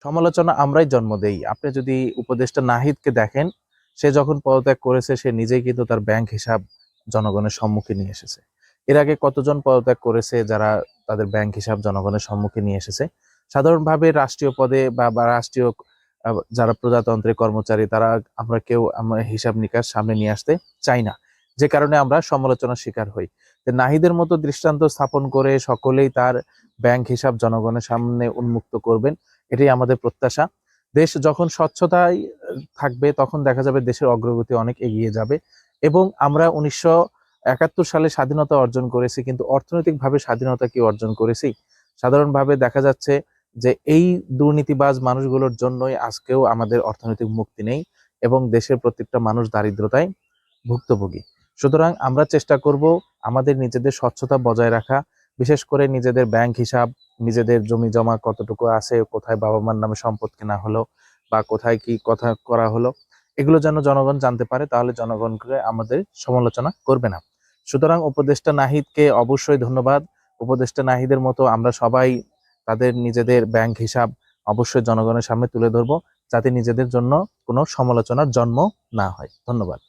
সমালোচনা আমরাই জন্ম দেই। আপনি যদি উপদেষ্টা নাহিদকে দেখেন, সে যখন পদত্যাগ করেছে সে নিজেই কিন্তু তার ব্যাংক হিসাব জনগণের সম্মুখে নিয়ে এসেছে। এর আগে কতজন পদত্যাগ করেছে যারা তাদের ব্যাংক হিসাব জনগণের সম্মুখে নিয়ে এসেছে? সাধারণভাবে রাষ্ট্রীয় পদে বা রাষ্ট্রীয় যারা প্রজাতন্ত্রের কর্মচারী তারা আমরা হিসাব নিকাশ সামনে নিয়ে আসতে চাই না, যে কারণে আমরা সমালোচনার শিকার হই। নাহিদের মতো দৃষ্টান্ত স্থাপন করে সকলেই তার ব্যাংক হিসাব জনগণের সামনে উন্মুক্ত করবেন, এটাই আমাদের প্রত্যাশা। দেশ যখন স্বচ্ছতায় থাকবে তখন দেখা যাবে দেশের অগ্রগতি অনেক এগিয়ে যাবে। এবং আমরা 1971 সালে স্বাধীনতা অর্জন করেছি, কিন্তু অর্থনৈতিকভাবে স্বাধীনতা কি অর্জন করেছি? সাধারণভাবে দেখা যাচ্ছে যে এই দুর্নীতিবাজ মানুষগুলোর জন্যই আজকেও আমাদের অর্থনৈতিক মুক্তি নেই এবং দেশের প্রত্যেকটা মানুষ দারিদ্রতায় ভুক্তভোগী। সুতরাং আমরা চেষ্টা করব আমাদের নিজেদের স্বচ্ছতা বজায় রাখা, বিশেষ করে নিজেদের ব্যাংক হিসাব, নিজেদের জমি জমা কতটুকু আছে, কোথায় বাবা মার নামে সম্পদ কেনা হলো বা কোথায় কি কথা করা হলো, এগুলো যেন জনগণ জানতে পারে, তাহলে জনগণকে আমাদের সমালোচনা করবে না। সুতরাং উপদেষ্টা নাহিদকে অবশ্যই ধন্যবাদ। উপদেষ্টা নাহিদের মতো আমরা সবাই তাদের নিজেদের ব্যাংক হিসাব অবশ্যই জনগণের সামনে তুলে ধরবো, যাতে নিজেদের জন্য কোনো সমালোচনার জন্ম না হয়। ধন্যবাদ।